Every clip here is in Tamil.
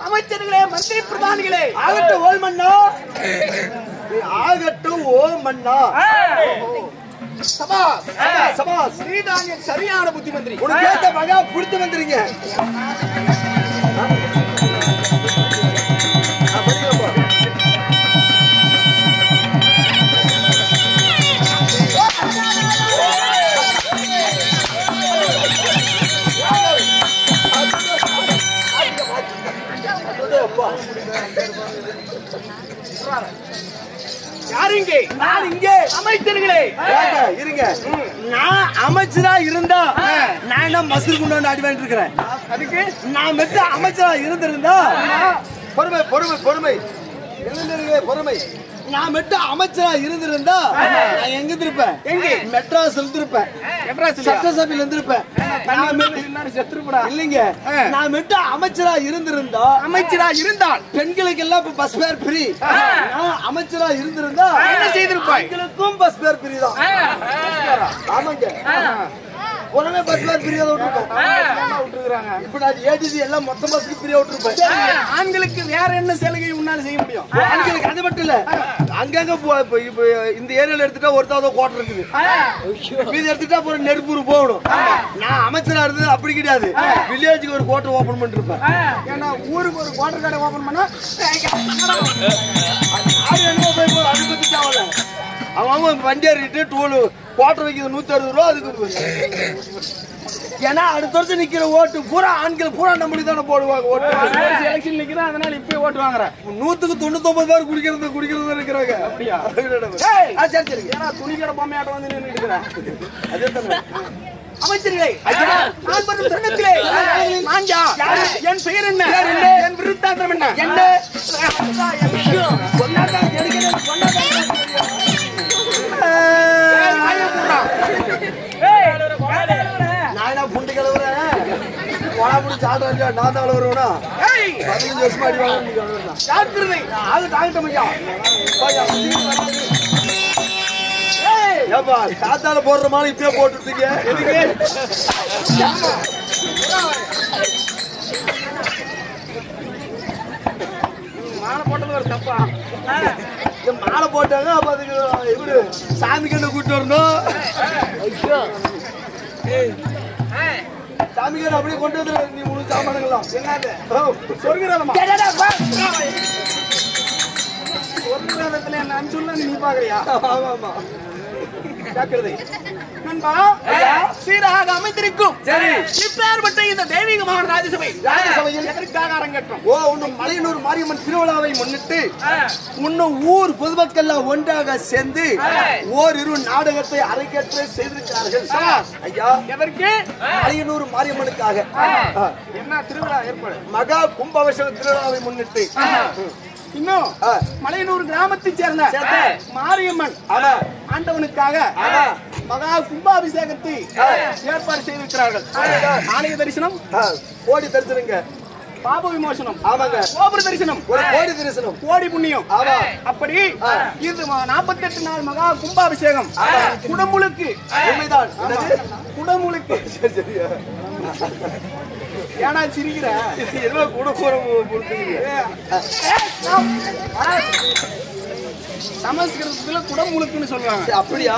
அமைச்சர்களே, மந்திரி பிரதானிகளே, ஆகட்டும் ஓல் மன்னா, ஆகட்டும் ஓ மன்னா. சபாஸ் சபாஸ், நீதான் சரியான புத்தி மந்திரி. உனக்கு ஏத்த மகா புடித்து வந்துறீங்க. அமைச்சர்களே இருங்க. நான் அமைச்சரா இருந்தா நான் என்ன மசூர் கொண்டு அடி வாங்கிட்டு இருக்கிறேன். அதுக்கு நான் மெத்த அமைச்சரா இருந்திருந்தா பொறுமை பொறுமை பொறுமை பொறுமை. நான் மெட்டும் அமைச்சரா இருந்திருந்தா நான் எங்க இருப்பேன்? எங்க? மெட்ராஸ் இருந்திருப்பேன். சட்டசபையில இருந்திருப்பேன். இல்லைங்க, நான் மெட்டும் அமைச்சரா இருந்தால் பெண்களுக்கு எல்லாம் பஸ் ஃபேர் ஃப்ரீ. நான் அமைச்சரா இருந்திருந்தா என்ன செய்திருப்பேன்? பெண்களுக்கும் பஸ் ஃபேர் ஃப்ரீ தான். ஆமாங்க, உடனே பஸ் ஃபேர் ஃப்ரீயா விட்டுருக்காங்க. இப்ப நான் ஏடிசி எல்லாம் மொத்த பஸ்க்கு ஃப்ரீயா விட்டுருப்பேன். ஆண்களுக்கு வேற என்ன சலுகை உன்னால செய்ய முடியும்? ஆண்களுக்கு அது மட்டும் இல்ல, அங்கங்க இந்த ஏரியால எடுத்துட்டா ஒருத்தாவது கோட்டை இருக்குது, இது எடுத்துட்டா போற நெருப்பூர் போகணும். நான் அமைச்சரா இருந்தது அப்படி கிடையாது. வில்லேஜுக்கு ஒரு கோட்டை ஓபன் பண்ணிட்டு இருப்பேன். ஏன்னா ஊருக்கு ஒரு கோட்டர் கடை ஓபன் பண்ணா அது பத்தி தேவையில்ல. அவன் வண்டி ஏறிட்டு டூலு கோட்டை வைக்கிறது 160 ரூபா. அதுக்கு ஏன்னா அடுத்த வருஷம் நிக்கிற ஓட்டு பூரா ஆண்கள் பூரா நம்மளுக்கு தானே போடுவாங்க. ஓட்டு எலெக்ஷன் நிக்கிறேன், அதனால இப்பயே ஓட்டு வாங்குறேன். 100க்கு 99 பேர் குடிக்கிறது இருக்கிறாங்க. அப்படியா? சரி சரி. ஏன்னா துணிக்கடை பொம்மையாட்டம் வந்து நின்று இருக்கிறேன். அதே தானே அமைச்சர்களே. நான் வரும் தருணத்திலே என் பெயர் என்ன, என் விருத்தாந்தம் என்ன, என்ன நானா புண்டு கிளவுறேன். நான் தான் வருவேனா? 15 வருஷமா அடி வாங்க. காத்தால போடுற மாதிரி இப்பயே போட்டுருக்கீங்க. மான போட்டது ஒரு தப்பா? மாலை போட்டாங்க. அப்ப அதுக்கு இவரு சாமி கண்ணை கூட்டு வரணும். சாமி கண்ணை அப்படியே கொண்டு வந்து நீ முழு சாமானுங்களாம் என்னது சொர்க்கிறதமா சொர்க்கிறதத்துல என்ன அனுப்பிச்சுள்ள நீ பாக்குறியா? ஆமா ஆமா ஜாக்கிரதை நண்பா. சீராக அமைந்திருக்கும் இப்பேற்பட்ட இந்த தெய்வீகமான ராஜசபையில் எதற்காக அரங்கேற்றம்? இன்னும் மலையனூர் மாரியம்மன் திருவிழாவை முன்னிட்டு இன்னும் ஊர் பொதுமக்கள் ஒன்றாக சேர்ந்து ஓரிரு நாடகத்தை அரங்கேற்ற செய்திருக்கிறார்கள். ஐயா எதற்கு? மலையனூர் மாரியம்மனுக்காக. என்ன திருவிழா ஏற்பாடு? மகா கும்பாபிஷேக திருவிழாவை முன்னிட்டு இன்னும் மலையனூர் கிராமத்தை சேர்ந்த மாரியம்மன் ஆண்டவனுக்காக மகா கும்பாபிஷேகத்தை ஏற்பாடு செய்திருக்கிறார்கள். ஆலய தரிசனம் கோடி தரிசனங்க, பாப விமோசனம் ஆமாங்க, கோபுர தரிசனம் கோடி தரிசனம், கோடி புண்ணியம். அப்படி இது 48 நாள் மகா கும்பாபிஷேகம் குடமுழுக்கு. உண்மைதான், குடமுழுக்கு. ஏன்னா சிரிக்கிற சமஸ்கிருதத்துல குடமுழுக்குன்னு சொல்லுவாங்க. அப்படியா?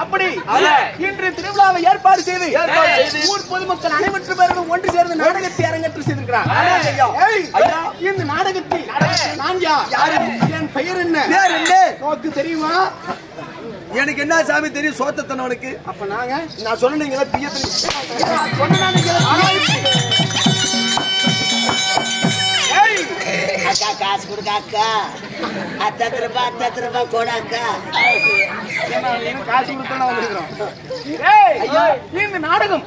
அப்படி இன்று திருவிழாவை ஏற்பாடு செய்து ஊர் பொதுமக்கள் அனைவற்று பேரும் ஒன்று சேர்ந்து நாடகத்தை அரங்கேற்று செய்திருக்கிறார். இந்த நாடகத்தில் நான் யார், என் பெயர் என்ன, நோக்கு தெரியுமா? எனக்கு என்ன சாமி தெரியும்? சோத்தனவனுக்கு. அப்ப நான் சொன்னீங்களா அக்கா காசு கொடுக்க அக்கா, 10 ரூபாய் கூட அக்கா. காசு கொடுத்தோம். இந்த நாடகம்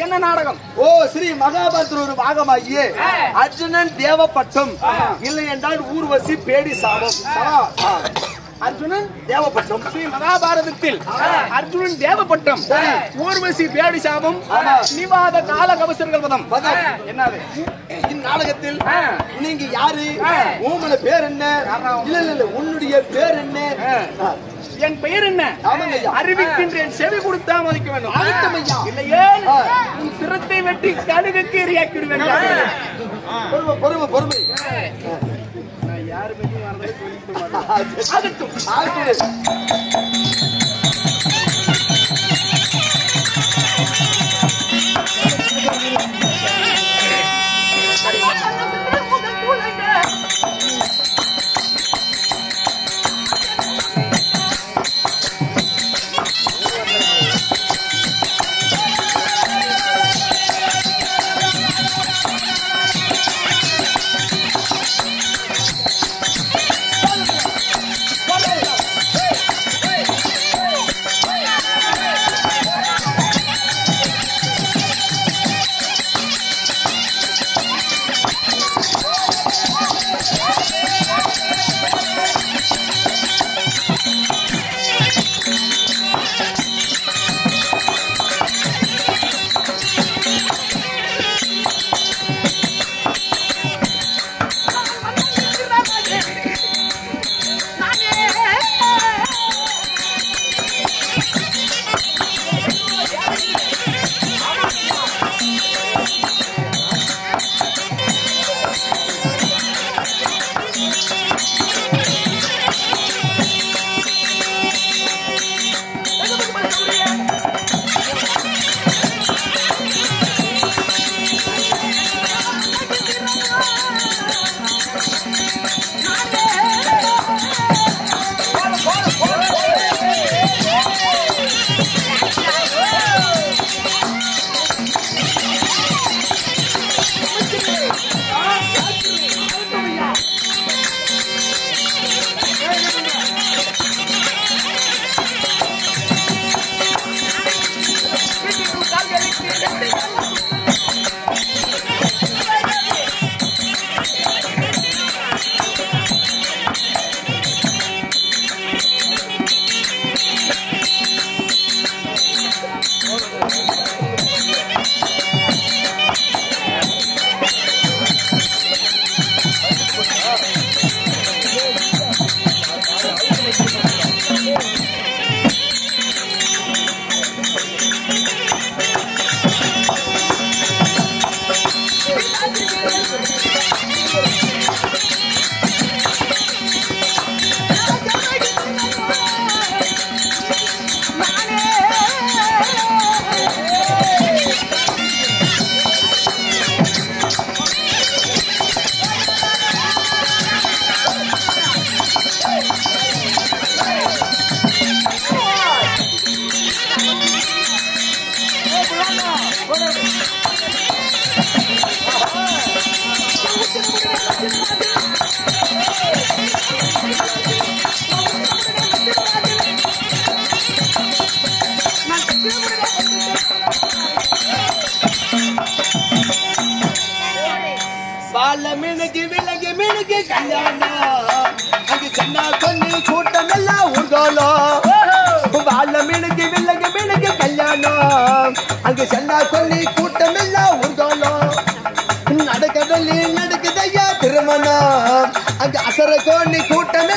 என்ன நாடகம்? ஸ்ரீ மகாபாரதத்தில் ஒரு பாகமாகிய அர்ஜுனன் தேவப்பட்டம், இல்லை என்றால் ஊர்வசி பேடி சாபம். அர்ஜுனன் தேவப்பட்டம். ஸ்ரீ மகாபாரதத்தில் அர்ஜுனன் தேவப்பட்டம், ஊர்வசி பேடி சாபம், நிவாத கால கவசர்கள் பதம். என்னது இந்நாடகத்தில்? நீங்க யாரு, உங்களோட பேர் என்ன? இல்ல இல்ல உன்னுடைய பேர் என்ன? என் பெயர் என்ன அறிவிக்கின்றேன், செவி கொடுத்தா மதிக்க வேண்டும். இல்லையே உன் சிரத்தை வெட்டி கழுகுக்கு எரியாக்கிடுவேன். பொறுமை பொறுமை. யாருமே ஆகட்டும்.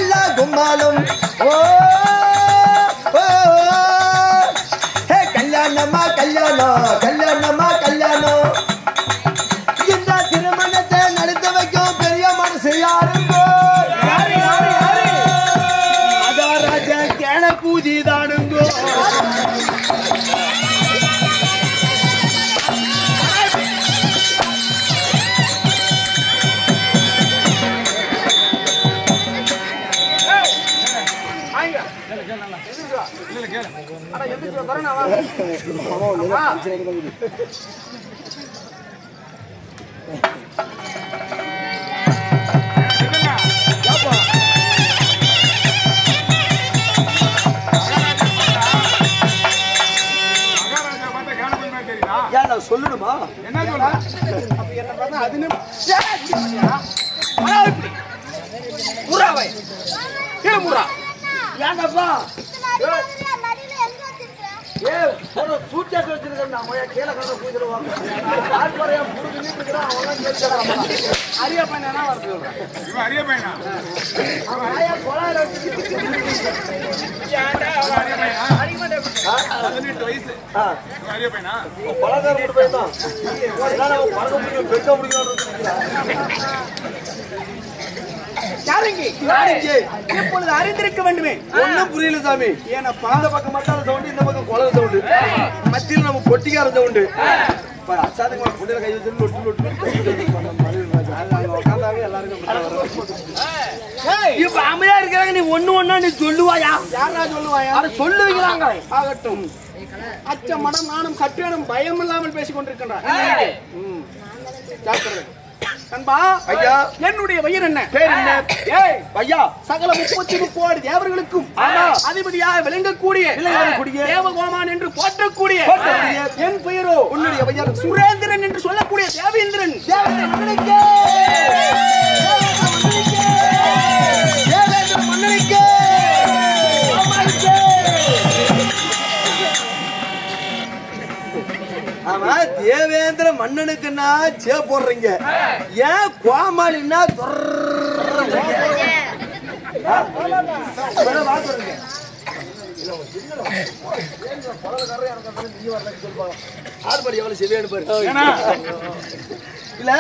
நல்லா கும்மாலும் ஓ ஹே கல்யாணமா கல்யாணம் கல்யாணமா கல்யாணம் இந்த திருமணத்தை நடத்த வைக்கும் பெரிய மனசு யாருங்கோ மகாராஜா கேன பூஜி தானுங்கோ சொல்லணுமா என்ன ஏங்கப்பா சூட்கேஸ் வச்சிருக்கேன் கீழே கதை பூஜிடுவாங்க அரிய பையனா வருது அரிய பையனா பழகார பையன் தான் பெருக்க இப்பொழுது அறிந்திருக்க வேண்டுமே ஒன்னும் புரியல சாமி ஏன்னா பாத பக்கம் மட்டும் சவுண்டு இந்த பக்கம் குழந்தை சவுண்டு மத்தியில் நம்ம பொட்டிக்கார சவுண்டு அசாதங்க புள்ளைய கை வச்சு உட்காந்தாவே எல்லாருக்கும் இப்ப அமையா இருக்கிறாங்க நீ ஒண்ணு ஒண்ணா நீ சொல்லுவாயா யாரா சொல்லுவாயா அதை சொல்லுவீங்களாங்க ஆகட்டும் அச்ச மனம் நானும் கட்டுவேனும் பயம் இல்லாமல் பேசிக் கொண்டிருக்கின்றார் நண்பா ஐயா என்னுடைய வயிறு என்ன பேர் என்ன ஏய் ஐயா சகல 33 கோடி தேவர்களுக்கும் அதிபதியாக விளங்கக்கூடிய தேவகோமான் என்று போற்றக்கூடிய என் பெயரோ உன்னுடைய வயிறு சுரேந்திரன் என்று சொல்லக்கூடிய தேவேந்திரன் தேவேந்திர மன்னனுக்கு ஆமா தேவேந்திர மன்னனுக்குன்னா சே போடுறீங்க ஏன் கோமாளின்னா ஆறுபடி எவ்வளவு செவியானு பாரு இல்ல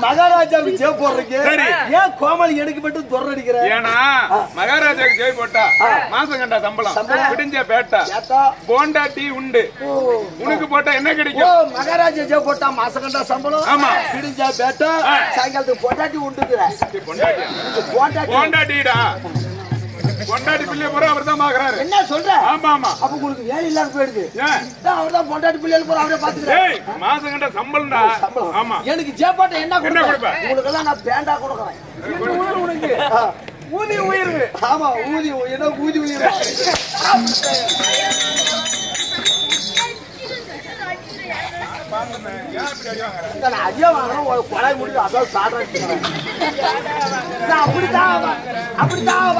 மகாராஜாவுக்கு ஜெய் போடுறீங்க ஏன் கோமாளி எனக்கு மட்டும் தொர அடிக்கிற ஏன்னா மகாராஜாவுக்கு ஜெய் போட்டா மாசம் கண்டா சம்பளம் விடிஞ்ச பேட்டா போண்டா டீ உண்டு உனக்கு போட்டா என்ன கிடைக்கும் மகாராஜா ஜெய் போட்டா மாசம் கண்டா சம்பளம் ஆமா விடிஞ்ச பேட்டா சாயங்காலத்துக்கு பொண்டாட்டி உண்டுக்குற போண்டா டீடா பொண்டாட்டி பிள்ளை போற அவர் தான் பாக்குறாரு என்ன சொல்ற ஆமா ஆமா அப்ப உங்களுக்கு வேலை இல்லாம போயிடுது அவர் தான் பொண்டாட்டி பிள்ளை போற அவரே பாத்துக்கிறாரு மாசம் கண்ட சம்பளம்டா ஆமா எனக்கு ஜெயப்பாட்ட என்ன கொடுப்ப உங்களுக்கு எல்லாம் நான் பேண்டா கொடுக்கறேன் உனக்கு ஊதி உயர்வு ஆமா ஊதி என்ன ஊதி உயர்வு ஐயா வாங்குறோம் கொலை முடிஞ்சு அதான் சாடுறேன் அப்படித்தான்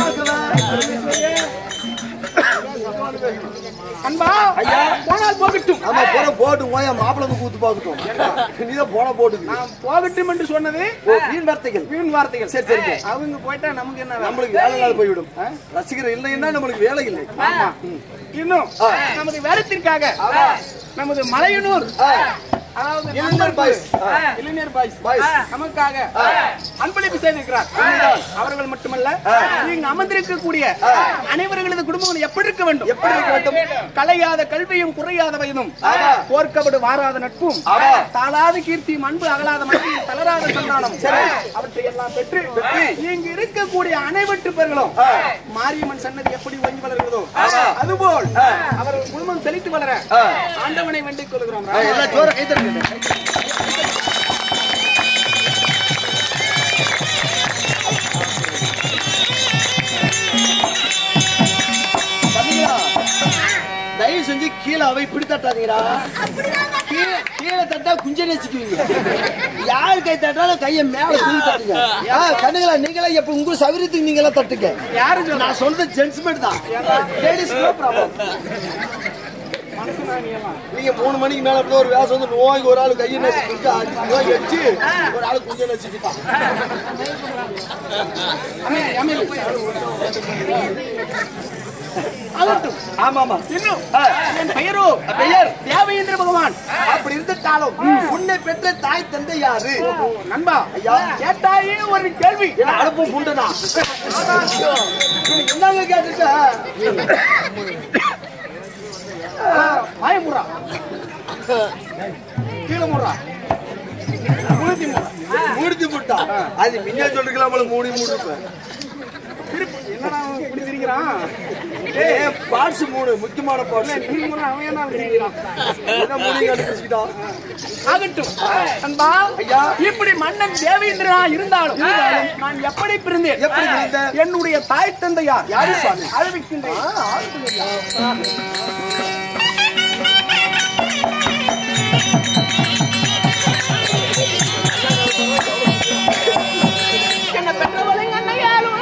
அன்பா ஐயா போனால் போகட்டும் ஆமா போற போட்டும் போய் மாப்பிளை கூத்து பாக்கட்டும் நீதான் போன போட்டு நான் போகட்டும் என்று சொன்னது வீண் வார்த்தைகள் சரி சரி அவங்க போயிட்டா நமக்கு என்ன நம்மளுக்கு வேலை இல்லாத போய்விடும் ரசிகர் இல்லைன்னா நம்மளுக்கு வேலை இல்லை இன்னும் நமது வேலத்திற்காக நமது மலையனூர் அதாவது இளைஞர் பாய்ஸ் நமக்காக அன்பளிப்பு செய்திருக்கிறார் அவர்கள் மட்டுமல்ல இங்கு அமர்ந்திருக்கக்கூடிய அனைவர்களது குடும்பங்கள் எப்படி இருக்க வேண்டும் கலையாத கல்வியும் குறையாத வயதும் போர்க்கபடு வாராத நட்பும் தாளாத கீர்த்தியும் அன்பு அகலாத மனதில் தளராத சந்தானம் அவற்றை எல்லாம் பெற்று இங்கு இருக்கக்கூடிய அனைவற்று பேர்களும் மாரியம்மன் சன்னதி எப்படி ஒங்கி வளர்கிறதோ அதுபோல் அவர்கள் குடும்பம் செழித்து வளர ஆண்டவனை வேண்டிக் கொள்கிறோம். தயவு செஞ்சு கீழே அவை இப்படி தட்டாதீங்கடா. கீழே தட்டா குஞ்சனே வச்சுக்குவீங்க. யாரு கை தட்டாலும் கையை மேல தூக்கி தட்டுங்க. கண்ணுங்களா நீங்களா எப்ப உங்க சௌகரியத்துக்கு நீங்களா தட்டுங்க. யாரு நான் சொல்றது ஜென்ஸ்மெண்ட் தான். Ladies no problem. நீங்க 3 மணிக்கு மேல அப்படி ஒரு வேஷம் வந்து நோய்க்கு ஒரு ஆளு கையை நசிக்கிட்டு 5 நோய் வச்சு ஒரு ஆளு கொஞ்சம் நசிக்கிட்டான். ஆமா ஆமா. இன்னும் என் பெயரோ பெயர் தேவயேந்திர பகவான். அப்படி இருந்துட்டாலும் உன்னை பெற்ற தாய் தந்தை யாரு? நண்பா ஐயா கேட்டாயே ஒரு கேள்வி. என்ன அனுப்பும் புண்டனா என்னங்க கேட்டுட்ட? வாயமுறா கீழே முறா மூடி போட்டா அது மின்ன சொல்லிருக்கலாம் மூடி மூடிருப்பேன். என்னடா இப்படி திரிக்கிறான்? பார்ட்ஸ் 3 முக்கியமான பார்ட்ஸ். அவன் என்ன திரிக்கிறான்? என்ன மூடி கண்டுபிடிச்சிட்டான்? ஆகட்டும் நண்பா ஐயா இப்படி மன்னன் தேவேந்திரனா இருந்தாலும் நான் எப்படி பிறந்தேன்? எப்படி பிறந்த? என்னுடைய தாய் தந்தையார் யாரு சுவாமி? அறிவிக்கின்றேன். என்ன பெற்றவளை அன்னையாலும்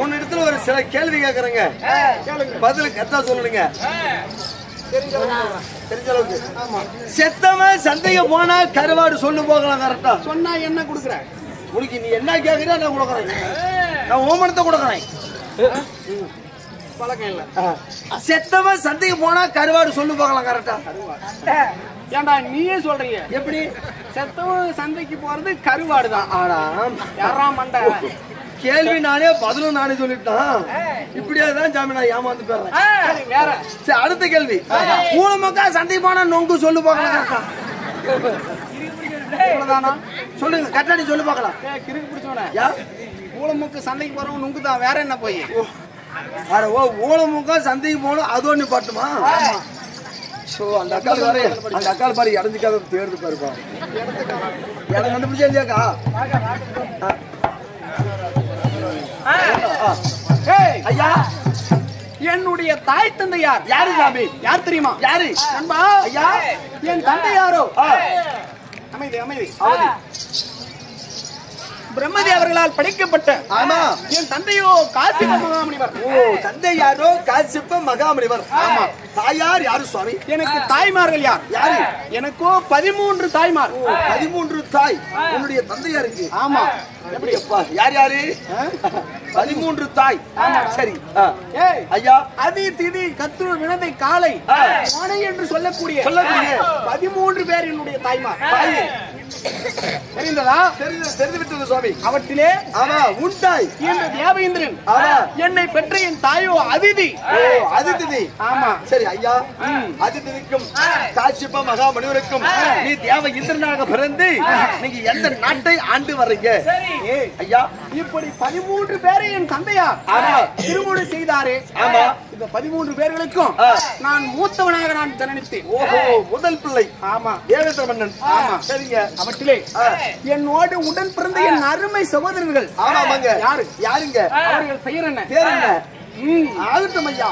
உன்னிடத்துல ஒரு சில கேள்வி கேக்குறேங்க. பதில் கரெக்டா சொல்லுங்க. தெரிஞ்ச அளவுக்கு. செத்தவன் சந்தைக்கு போனா கருவாடு சொல்லு போகலாம். கரெக்டா சொன்னா என்ன கொடுக்குற? உனக்கு நீ என்ன கேக்குறியா நான் கொடுக்குறேன். நான் ஓமனத்தை கொடுக்குறேன். பழக்கம் இல்ல. செத்தவன் சந்தைக்கு போனா கருவாடு சொல்லு போகலாம். கரெக்டா? ஏண்டா நீயே சொல்றீங்க? எப்படி? செத்தவன் சந்தைக்கு போறது கருவாடுதான். ஆனா யாரா மண்டை? கேள்வி நானே பதிலும் நானே சொல்லிட்டான். இப்படியாதான் சாமி நான் ஏமாந்து போறேன். வேற சரி, அடுத்த கேள்வி. மூலமக்கா சந்தைக்கு போனா நொங்கு சொல்லு போகலாம். சொல்லுங்க கட்டாடி சொல்லு பார்க்கலாம். கிறுக்கு பிடிச்சவன ஊழமுக்கு சந்தைக்கு போறவன் நுங்குதான். வேற என்ன போய் ஊழமுக்கா சந்தைக்கு போனோம் அது ஒண்ணு பாட்டுமா? அந்த அக்கால் வர அந்த அக்கால் பாரு இறந்துக்காத தேர்ந்து பாருப்பா. எனக்கு கண்டுபிடிச்சா இல்லையாக்கா? ஐயா என்னுடைய தாய் தந்தை யார்? யாரு சாமி? யார் தெரியுமா? யாரு? நண்பா, ஐயா, என் தந்தை யாரோ? அமைதி அமைதி. பிரம்மதி அவர்களால் படைக்கப்பட்ட ஆமா என் தந்தையோ காசிப மகாமுனிவர். ஓ, தந்தை யாரோ காசிப்ப மகாமுனிவர். ஆமா. தாயார் யாரு சுவாமி? எனக்கு தாய்மார்கள் யார்? யாரு? எனக்கோ 13 தாய்மார். 13 தாய் உன்னுடைய தந்தையாருக்கு? ஆமா. எப்படி அப்பா? யார் யாரு? 13 தாய். சரி. ஏய் ஐயா, அதி திதி கத்துரு வினதை காலை வானை என்று சொல்லக்கூடிய 13 பேர் என்னுடைய தாய்மார். தெரிந்ததா? தெரிந்து விட்டது சுவாமி. அவற்றிலே ஆமா, உன் தாய் இந்த தேவேந்திரன் என்னை பெற்ற என் தாயோ அதிதி. ஓ, அதிதி. ஆமா. சரி ஐயா, அதிதிக்கும் காசிப்ப மகாமுனிவருக்கும் நீ தேவ இந்திரனாக பிறந்து நீங்க எந்த நாட்டை ஆண்டு வர்றீங்க? ஐயா, இப்படி 13 பேரை என் தந்தையார் திருமணம் செய்தாரே. ஆமா. இந்த 13 பேர்களுக்கும் நான் மூத்தவனாக நான் ஜனனித்தேன். ஓஹோ, முதல் பிள்ளை. ஆமா, தேவேந்திர மன்னன். ஆமா. சரிங்க. அவற்றிலே என்னோடு உடன் பிறந்த என் அருமை சகோதரர்கள். ஆமாங்க. யாரு? யாருங்க? அவர்கள் பெயர் என்ன? பேர் என்ன? ஆகட்டும் ஐயா.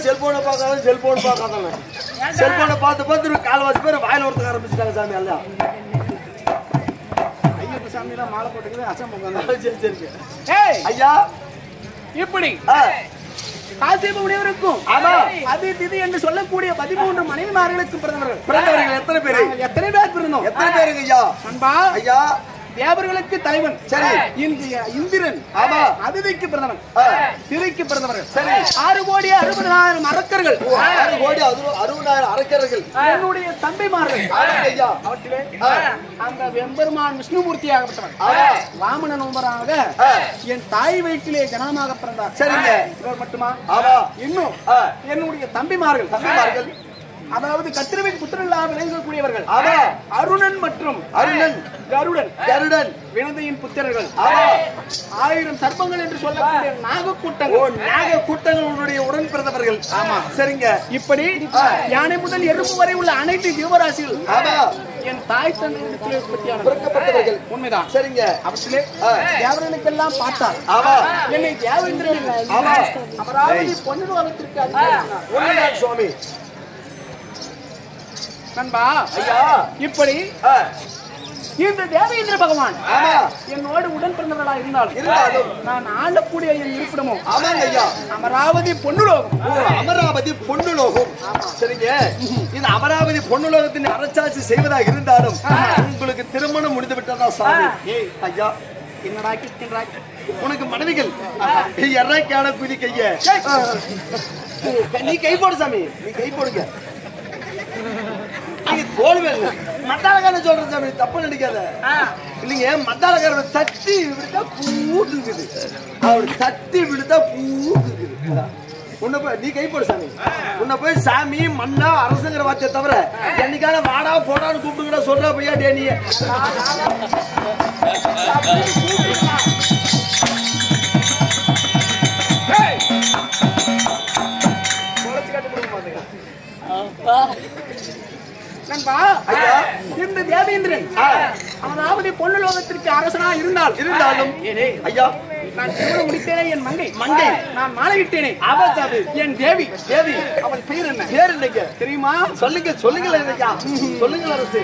செல்போனை பார்க்காத செல்போன் பார்க்காத செல்போனை பார்த்து பார்த்து கால்வாசி பேர் வாயில ஒருத்தக்க ஆரம்பிச்சுட்டாங்க சாமி. எல்லாம் ஐயப்ப சாமி எல்லாம் மாலை போட்டுக்குது அசம்பம். சரி சரி. ஐயா, இப்படி காசிப முனிவருக்கும் அதி திதி என்று சொல்லக்கூடிய 13 மனைவிமார்களுக்கும் பிறந்தவர்கள். எத்தனை பேர்? எத்தனை பேர் பிறந்தோம்? எத்தனை பேருங்க ஐயா? அன்பா ஐயா, தேவர்களுக்கு தலைவன். சரி. இந்திரன். ஆமா. அதிதிக்கு பிரதமன். திரைக்கு பிரதமர்கள். சரி. 6,60,00,000 அரக்கர்கள். 6,60,00,000 அரக்கர்கள். என்னுடைய தம்பிமார்கள். ஐயா. அவற்றிலே அந்த வெம்பெருமான் விஷ்ணுமூர்த்தி ஆகப்பட்டவன். வாமன நோம்பராக என் தாய் வயிற்றிலே ஜனனமாக பிறந்தார். சரிங்க. இவர் மட்டுமா? ஆமா. இன்னும் என்னுடைய தம்பிமார்கள். அதாவது கத்திரவின் புத்திரர்களாக விளங்கக்கூடியவர்கள். அருணன் மற்றும் கருடன் வினதையின் புத்திரர்கள். 1000 சர்ப்பங்கள் என்று சொல்லக்கூடிய நாகக்கூட்டங்கள். நாகக்கூட்டங்களுடைய உடன் பிறந்தவர்கள். ஆமா. சரிங்க. இப்படி யானை முதல் எறும்பு வரை உள்ள அனைத்து ஜீவராசிகள் என் தாய் தந்தையிடத்திலே பிறக்கப்பட்டவர்கள். உண்மைதான். சரிங்க. அவற்றிலே தேவர்களுக்கெல்லாம் பார்த்தார். என்னை தேவேந்திரன் அமராவதி பொன்னு வளத்திற்கு அதிகாரி சுவாமி. நண்பா ஐயா, இப்படி இந்த தேவேந்திர பகவான் என்னோடு உடன் பிறந்தவர்களாக இருந்தாலும் நான் ஆளக்கூடிய என் இருப்பிடமோ அமராவதி பொன்னுலோகம். அமராவதி பொன்னுலோகம். சரிங்க. இந்த அமராவதி பொன்னுலோகத்தின் அரசாட்சி செய்வதாக இருந்தாலும் உங்களுக்கு திருமணம் முடிந்து விட்டதா சாமி? ஐயா, என்னடா கிட்கின்றாய்? உனக்கு மனைவிகள் எறாக்கான குதி கைய நீ கை போடு சாமி. நீ கை போடுங்க. மத்தாளக்கார சொல்ற சாமி, தப்பு நினைக்காத. இல்லைங்க, மத்தாளக்கார தட்டி விழுத்தா பூக்குது. அவர் தட்டி விழுத்தா பூக்குது. உன்னை போய் நீ கை போடு சாமி. உன்னை போய் சாமி மண்ணா அரசுங்கிற வார்த்தையை தவிர என்னைக்கான வாடா போடான்னு கூப்பிட்டுக்கிட்ட சொல்ற பையா டேனிய இந்த தேவேந்திரன் அதாவது பொன்னுலோகத்திற்கு அரசனா இருந்தாலும் ஐயா, நான் திருமணம் முடித்தேனே என் மங்கை நான் மாலையிட்டேனே என் தேவி அவள் பெயர் என்ன? பேர் இல்லைங்க தெரியுமா? சொல்லுங்களேன் ஐயா, சொல்லுங்கள் அரசு.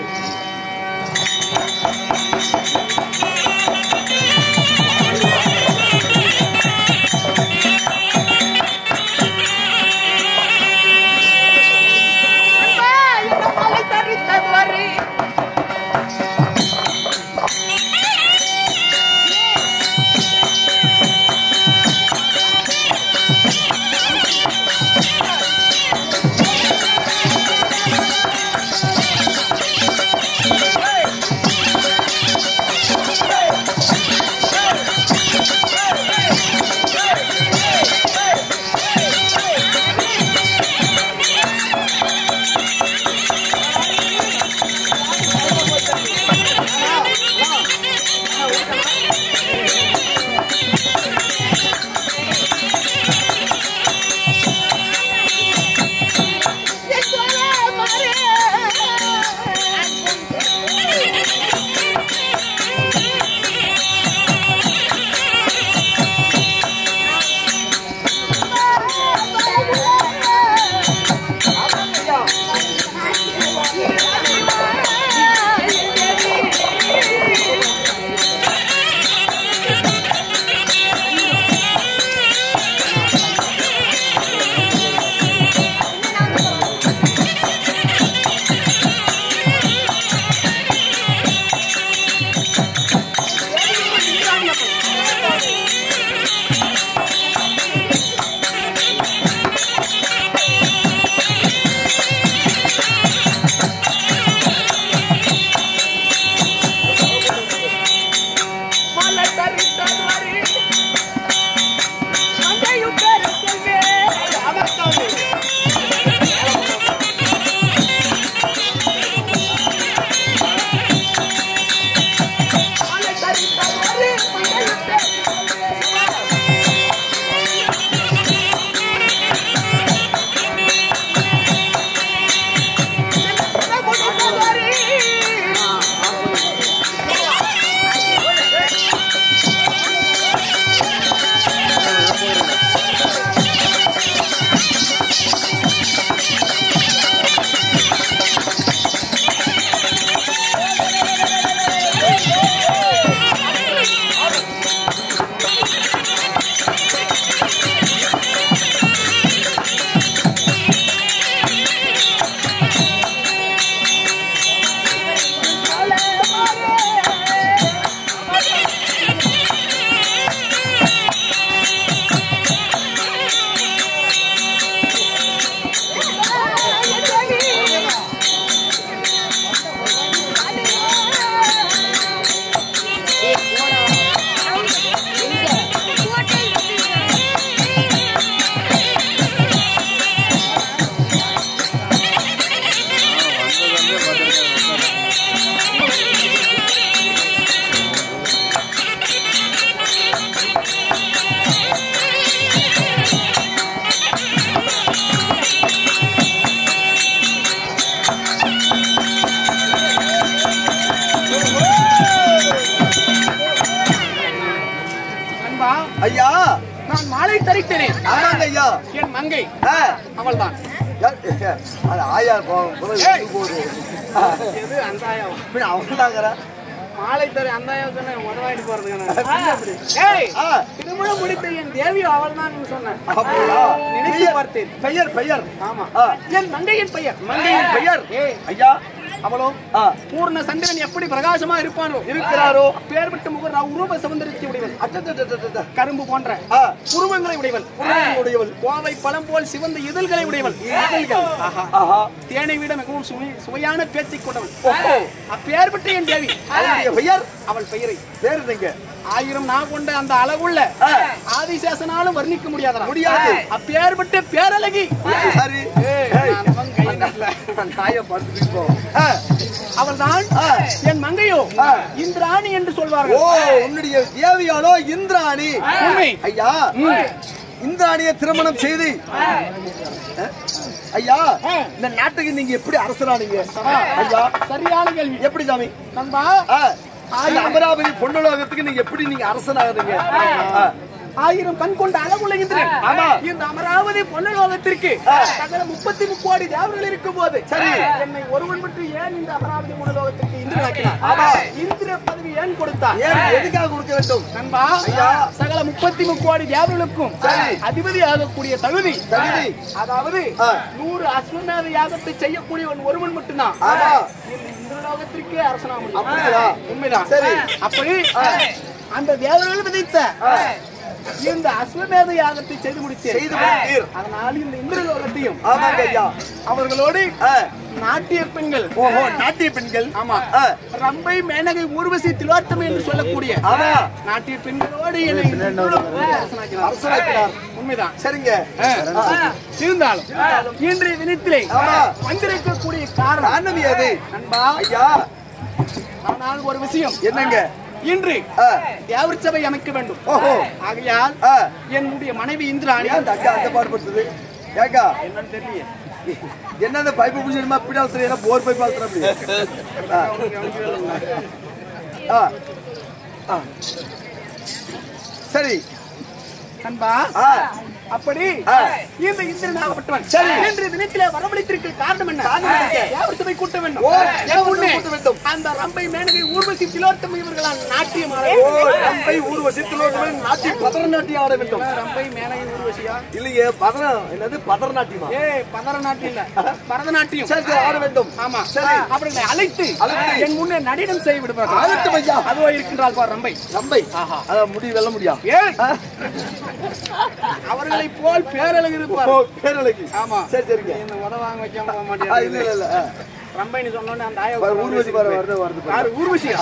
அது ஆயா போகுது எது அந்த ஆயாவா? அவன் தாங்கிற மாலை தர அந்த ஆயாவுக்கு உதவாயிட்டு போறதுக்கு திருமணம் முடித்த என் தேவி அவள் தான் சொன்னேன். நினைத்து பார்த்தேன். பெயர் பெயர் ஆமா என் மங்கையின் பெயர். மங்கையின் பெயர் ஐயா அவளும் பூர்ண சந்திரன் எப்படி பிரகாசமா இருப்பானோ இருக்கிறாரோ பேர் விட்டு முகர் உருவ சௌந்தரியத்தை உடையவள். கரும்பு போன்ற உருவங்களை உடையவள். உடையவள். கோவை பழம் போல் சிவந்த இதழ்களை உடையவள். தேனை விட மிகவும் சுவையான பேச்சை கொண்டவள். அப்பேர் விட்டு என் தேவி பெயர் அவள் பெயரை பேர் நீங்க 1000 நான் கொண்ட அந்த அளவுள்ள ஆதிசேஷனாலும் வர்ணிக்க முடியாது. அப்பேர் விட்டு பேரழகி அவள் தான் என் மங்கையோ இந்திராணி என்று சொல்வார்கள். உன்னுடைய தேவியானோ இந்திராணி. ஐயா இந்திராணியை திருமணம் செய்து ஐயா இந்த நாட்டுக்கு நீங்க எப்படி அரசரானீங்க? ஐயா சரியான கேள்வி. எப்படி சாமி? நண்பா அமராவதி பொன்னுலகத்துக்கு நீங்க எப்படி நீங்க அரசனாகிறீங்க? 1000 கண் கொண்ட அளவுள்ள இந்திரன் இந்த அமராவதி பொன்னலோகத்திற்கு சகல 33 கோடி தேவர்கள் இருக்கும் போது என்னை ஒருவன் மட்டும் ஏன் இந்த அமராவதி பொன்னலோகத்திற்கு இந்திரனாக்கினார்? இந்திர பதவி ஏன் கொடுத்தார்? எதுக்காக கொடுக்க வேண்டும்? நண்பா சகல 33 கோடி தேவர்களுக்கும் அதிபதி ஆகக்கூடிய தகுதி அதாவது 100 அஸ்வமேத யாகத்தை செய்யக்கூடிய ஒருவன் மட்டும்தான் இந்திரலோகத்திற்கே அரசனாக முடியும். உண்மைதான். அப்படி அந்த தேவர்கள் விதைத்த இந்த அஸ்வமேத யாகத்தை செய்து முடித்தேன். அதனால் இந்த இந்திரலோகத்தையும் அவர்களோடு நாட்டிய பெண்கள் நாட்டிய பெண்கள் ஆமா ரம்பை மேனகை ஊர்வசி திலோத்தமை என்று சொல்லக்கூடிய நாட்டிய பெண்களோடு அரசனாக்கிறார். உண்மைதான். சரிங்க. இருந்தாலும் இன்றைய தினத்திலே வந்திருக்கக்கூடிய காரணம் எது நண்பா? ஐயா ஆனால் ஒரு விஷயம் என்னங்க? இன்று தேவர் சபை அமைக்க வேண்டும். ஆகையால் என்னுடைய மனைவி இந்திராணி அந்த பாடுபடுத்துது ஏக்கா என்னன்னு தெரியல. என்ன பைப்பு புடிச்சிருமா பிடால் தெரியல போர் பைப் ஆல்ற சரி நண்பா அப்படி இந்த இந்திரனாகப்பட்டவன் இன்று தினத்திலே வரவழைத்திருக்க காரணம் என்ன? தேவர் சபை கூட்ட வேண்டும். அந்த ரம்பை மேனகை ஊர்வசி திலோத்தமை இவர்களால் நாட்டியம் ஆட வேண்டும். ரம்பை ஊர்வசி திலோத்தமை நாட்டியம் பதரநாட்டியம் ஆட வேண்டும். ரம்பை மேனகை ஊர்வசியா? இல்லையே என்னது பதரநாட்டியமா? பதரநாட்டியம் இல்ல பரதநாட்டியம். சரி ஆட வேண்டும். ஆமா சரி. அப்படி அழைத்து என் முன்னே நடனம் செய்ய விடுவார்கள். ஆகட்டும் ஐயா. அதுவோ இருக்கின்றால் பார் ரம்பை. ரம்பை அத முடி வெல்ல முடியா? அவர்களை போல் பேரழகு இருப்பார். பேரழகு. ஆமா சரி சரிங்க. இந்த உதவாங்க வைக்காம போக மாட்டேன். இல்ல இல்ல ரம்பைன்னு சொன்னோனே அந்த ஆயா ஊர்வசி வருது. யாரு ஊர்வசியா?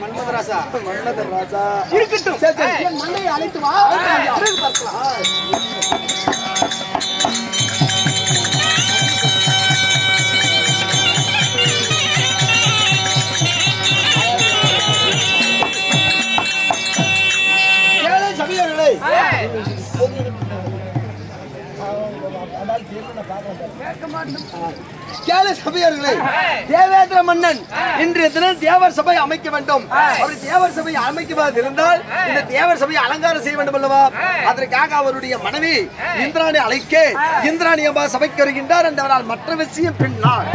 மன்மதராசா இருக்கட்டும். என் மண்ணையை அழைத்து வா. தேவேந்திர மன்னன் இன்றைய தினம் தேவர் சபை அமைக்க வேண்டும். அவர் தேவர் சபை அமைக்குவது இருந்தால் இந்த தேவர் சபையை அலங்காரம் செய்ய வேண்டும் அல்லவா? அதற்காக அவருடைய மனைவி இந்திராணி அழைக்க இந்திராணி அம்மா சபைக்கு வருகின்றார். என்றால் மற்ற விஷயம் பின்னால்